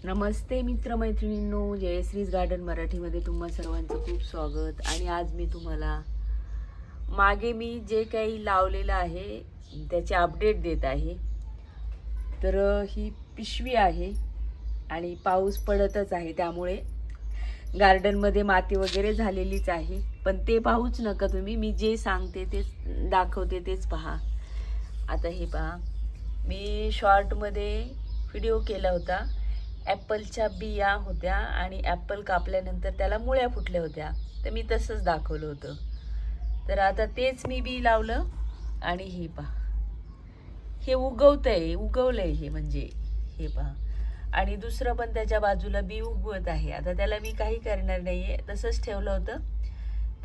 नमस्ते मित्रमैत्रिणींनो, जयश्रीज garden मराठीमध्ये तुम्हा सर्वांचं खूप स्वागत. आणि आज मी तुम्हाला मागे मी जे काही लावलेलं आहे त्याचे अपडेट देत आहे. तर ही पिशवी आहे आणि पाऊस पडतच आहे, त्यामुळे गार्डनमध्ये माती वगैरे झालेलीच आहे. पण ते पाहूच नका तुम्ही, मी जे सांगते तेच दाखवते तेच पहा. आता हे पहा, मी शॉर्टमध्ये व्हिडिओ केला होता. ॲपलच्या बिया होत्या आणि ॲपल कापल्यानंतर त्याला मुळ्या फुटल्या होत्या, तर मी तसंच दाखवलं होतं. तर आता तेच मी बी लावलं आणि हे पहा, हे उगवलंय हे, म्हणजे हे पहा. आणि दुसरं पण त्याच्या बाजूला बी उगवत आहे. आता त्याला मी काही करणार नाही आहे, तसंच ठेवलं होतं,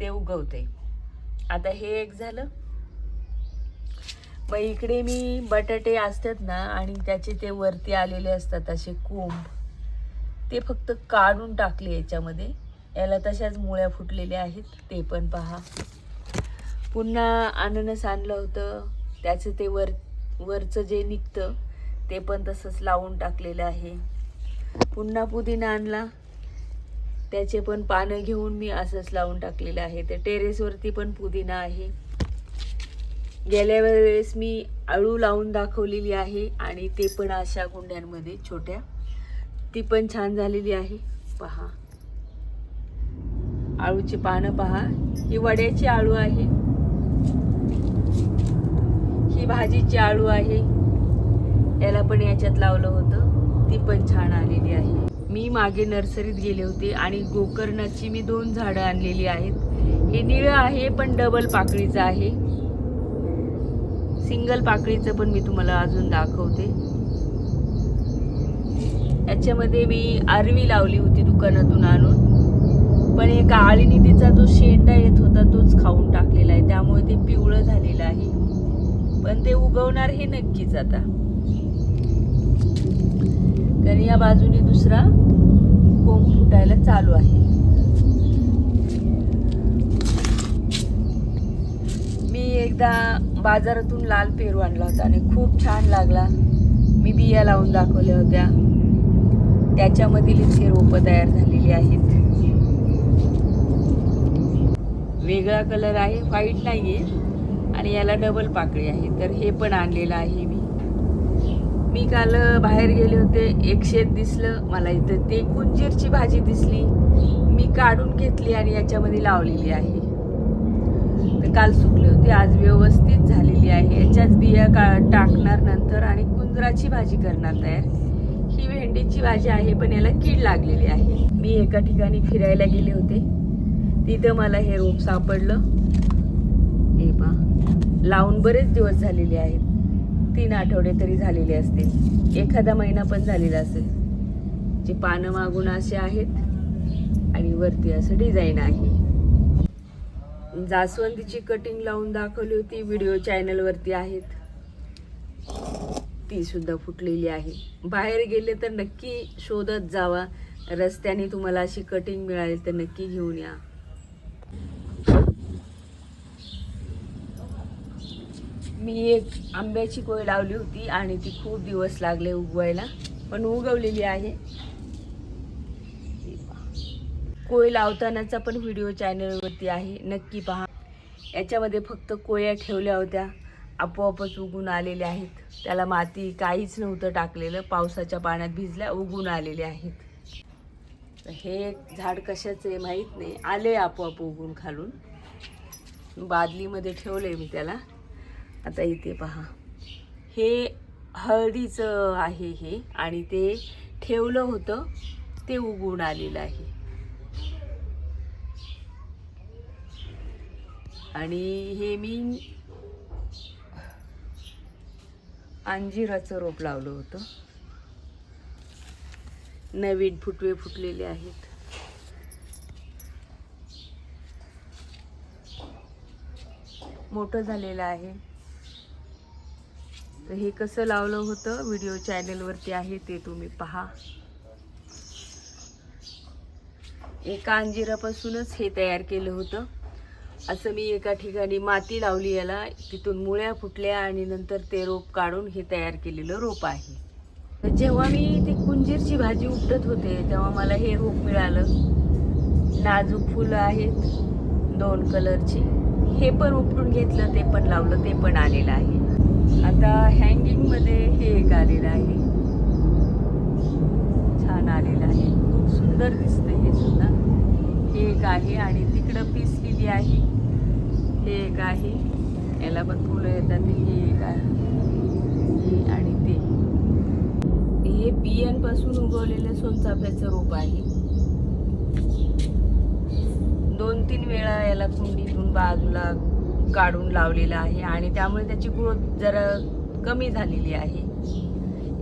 ते उगवतंय. आता हे एक झालं. मग इकडे मी बटाटे असतात ना, आणि त्याचे ते वरती आलेले असतात असे कोंब, ते फक्त काढून टाकले याच्यामध्ये. याला तशाच मुळ्या फुटलेल्या आहेत, ते पण पहा. पुन्हा अननस आणलं होतं, त्याचं ते वरचं जे निघतं ते पण तसंच लावून टाकलेलं आहे. पुन्हा पुदिना आणला, त्याचे पण पानं घेऊन मी असंच लावून टाकलेलं आहे. ते टेरेसवरती पण पुदिना आहे. गेल्या वेळेस मी आळू लावून दाखवलेली आहे आणि ते पण अशा कुंड्यांमध्ये छोट्या, ती पण छान झालेली आहे. पहा, आळूची पानं पहा. ही वड्याची आळू आहे, ही भाजीची आळू आहे. याला पण याच्यात लावलं होतं, ती पण छान आलेली आहे. मी मागे नर्सरीत गेले होते आणि गोकर्णाची मी 2 झाडं आणलेली आहेत. हे निळं आहे पण डबल पाकळीचं आहे. सिंगल पाकळीचं पण मी तुम्हाला अजून दाखवते. याच्यामध्ये मी आरवी लावली होती दुकानातून आणून, पण एका आळीने तिचा जो शेंडा येत होता तोच खाऊन टाकलेला आहे, त्यामुळे ते पिवळं झालेलं आहे. पण ते उगवणार हे नक्कीच आता, कारण या बाजूने दुसरा कोंब फुटायला चालू आहे. मी एकदा बाजारातून लाल पेरू आणला होता आणि खूप छान लागला. मी बिया लावून दाखवल्या होत्या, त्याच्यामधील इतके रोपं तयार झालेली आहेत. वेगळा कलर आहे, व्हाईट नाहीये, आणि याला डबल पाकळी आहे. तर हे पण आणलेलं आहे मी काल बाहेर गेले होते, एक शेत दिसलं मला इथं, ते कुंजीरची भाजी दिसली, मी काढून घेतली आणि याच्यामध्ये लावलेली आहे. तर काल सुकली होती, आज व्यवस्थित झालेली आहे. याच्याच बिया टाकणार नंतर आणि कुंजराची भाजी करणार तयार. ही भेंडीची भाजी आहे, पण याला कीड लागलेली आहे. मी एका ठिकाणी फिरायला गेले होते, तिथं मला हे रोप सापडलं. हे पहा, लावून बरेच दिवस झालेले आहेत, 3 आठवडे तरी झालेले असतील, एखादा महिना पण झालेला असेल. जे पानं मागून असे आहेत आणि वरती असं डिझाईन आहे. जास्वंदीची कटिंग लावून दाखवली होती, व्हिडिओ चॅनलवरती आहेत, ती सुद्धा फुटलेली आहे. बाहेर गेले तर नक्की शोधत जावा, रस्त्याने तुम्हाला अशी कटिंग मिळाली तर नक्की घेऊन या. मी एक आंब्याची कोय लावली होती आणि ती खूप दिवस लागले उगवायला, पण उगवलेली आहे. कोय लावतानाचा पण व्हिडिओ चॅनलवरती आहे, नक्की पहा. याच्यामध्ये फक्त कोया ठेवल्या होत्या, आपोआपच उगून आलेल्या आहेत. त्याला माती काहीच नव्हतं टाकलेलं, पावसाच्या पाण्यात भिजल्या, उगून आलेले आहेत. हे झाड कशाचं आहे माहीत नाही, आले आपोआप उगून खालून. बादलीमध्ये ठेवले मी त्याला. आता इथे पहा, हे हळदीचं आहे हे, आणि ते ठेवलं होतं ते उगवून आलेलं आहे. आणि हे मी अंजिराचं रोप लावलं होतं, नवीन फुटवे फुटलेले आहेत. मोठं झालेलं आहे. तर हे कसं लावलं होतं व्हिडिओ चॅनलवरती आहे, ते तुम्ही पहा. एका अंजिरापासूनच हे तयार केलं होतं. असं मी एका ठिकाणी माती लावली याला, तिथून मुळ्या फुटल्या आणि नंतर ते रोप काढून हे तयार केलेलं रोप आहे. तर जेव्हा मी ती कुंजीरची भाजी उपटत होते तेव्हा मला हे रोप मिळालं. नाजूक फुलं आहेत 2 कलरची. हे पण उपटून घेतलं, ते पण लावलं, ते पण आलेलं आहे. आता हँगिंगमध्ये हे एक आलेलं आहे, छान आलेलं आहे, खूप सुंदर दिसतं हे सुद्धा. हे एक आहे आणि तिकडं पीस लिली आहे, हे एक आहे, याला पण फुलं येतात. हे एक आहे, हे आणि ते. हे बियांपासून उगवलेलं सोनचाफ्याचं रोप आहे. 2-3 वेळा याला कुंडीतून बाजूला काढून लावलेलं आहे आणि त्यामुळे त्याची ग्रोथ जरा कमी झालेली आहे.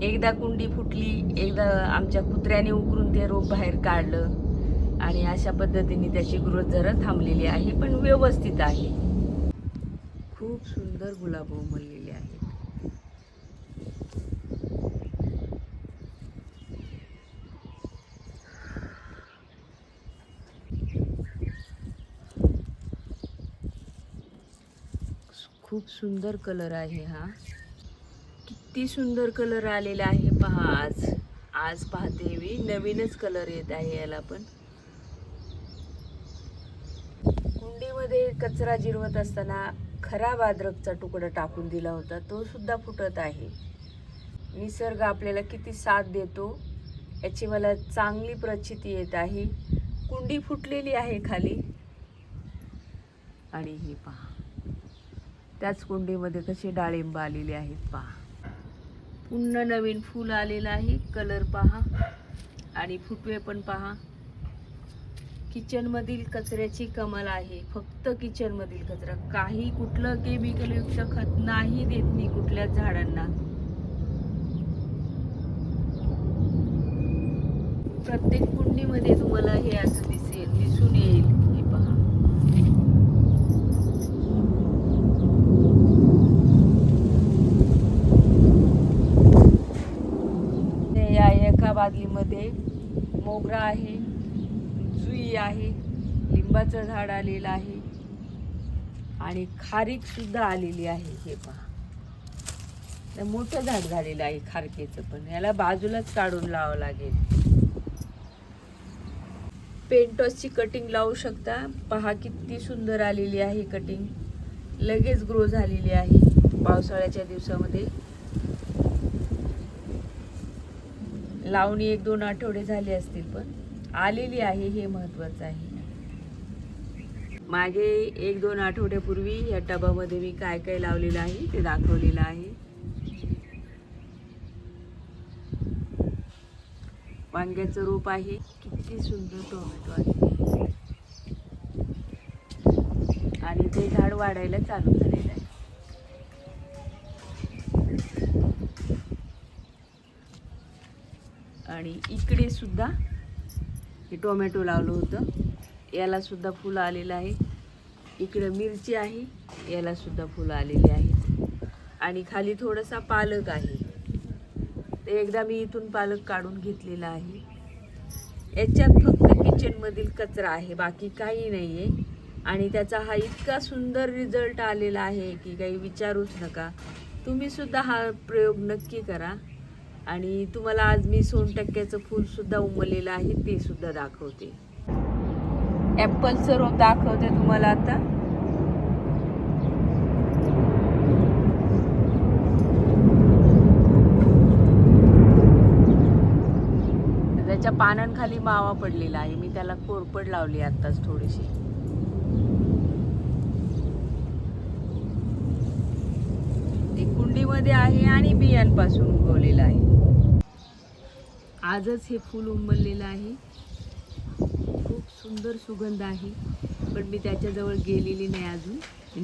एकदा कुंडी फुटली, एकदा आमच्या कुत्र्याने उकरून ते रोप बाहेर काढलं आणि अशा पद्धतीने त्याची ग्रोथ जरा थांबलेली आहे, पण व्यवस्थित आहे. खूप सुंदर गुलाब उमललेले आहेत. खूप सुंदर कलर आहे हा. किती सुंदर कलर आलेला आहे पहा. आज पाहते मी नवीनच कलर येत आहे याला पण. कुंडीमध्ये कचरा जिरवत असताना खराब अद्रकचा तुकडा टाकून दिला होता, तो सुद्धा फुटत आहे. निसर्ग आपल्याला किती साथ देतो याची मला चांगली प्रचिती येत आहे. कुंडी फुटलेली आहे खाली आणि हे पहा, त्याच कुंडीमध्ये कसे डाळिंब आलेले आहेत पहा. पुन्हा नवीन फूल आलेलं आहे. कलर पहा आणि फुटवे पण पहा. किचनमधील कचऱ्याची कमाल आहे. फक्त किचनमधील कचरा, काही कुठलं केमिकलयुक्त खत नाही देत मी कुठल्याच झाडांना. प्रत्येक कुंडीमध्ये तुम्हाला हे असं दिसून येईल. हे पहा, या एका बादलीमध्ये मोगरा आहे, जुई आहे, लिंबाचं झाड आलेलं आहे आणि खारीक सुद्धा आलेली आहे. हे पहा, मोठं झाड झालेलं आहे खारकेचं, पण याला बाजूलाच काढून लावावं लागेल. पेंटॉसची कटिंग लावू शकता. पहा किती सुंदर आलेली आहे कटिंग, लगेच ग्रो झालेली आहे पावसाळ्याच्या दिवसामध्ये. लावणी 1-2 आठवडे झाले असतील, पण आलेली आहे, हे महत्वाचं आहे. मागे 1-2 आठवड्यापूर्वी या टबामध्ये मी काय काय लावलेलं आहे ते दाखवलेलं आहे. वांग्याचं रोप आहे, किती सुंदर टोमॅटो आहे आणि ते झाड वाढायला चालू झालेलं आहे. आणि इकडे सुद्धा हे टोमॅटो लावलं होतं, याला सुद्धा फुलं आलेलं आहे. इकडं मिरची आहे, याला सुद्धा फुलं आलेली आहेत. आणि खाली थोडासा पालक आहे, ते एकदा मी इथून पालक काढून घेतलेला आहे. याच्यात फक्त किचनमधील कचरा आहे, बाकी काही नाही आहे. आणि त्याचा हा इतका सुंदर रिझल्ट आलेला आहे की काही विचारूच नका. तुम्ही सुद्धा हा प्रयोग नक्की करा. आणि तुम्हाला आज मी सोनटक्क्याचं फूलसुद्धा उमललेलं आहे, ते सुद्धा दाखवते. ॲपलचं रोप दाखवते तुम्हाला आता. त्याच्या पानांखाली मावा पडलेला आहे, मी त्याला कोरपड लावली आत्ताच थोडीशी. ते कुंडीमध्ये आहे आणि बियांपासून उगवलेलं आहे. आजच हे फूल उमललेलं आहे, खूप सुंदर सुगंध आहे, पण मी त्याच्याजवळ गेलेली नाही अजून.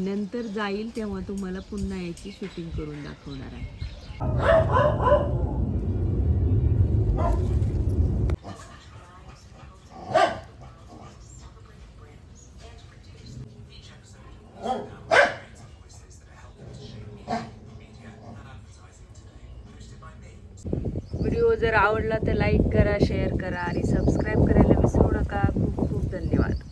नंतर जाईल तेव्हा तुम्हाला पुन्हा याची शूटिंग करून दाखवणार आहे. व्हिडिओ जर आवडला तर लाईक करा, शेअर करा आणि सबस्क्राईब करायला विसरू नका. खूप खूप धन्यवाद.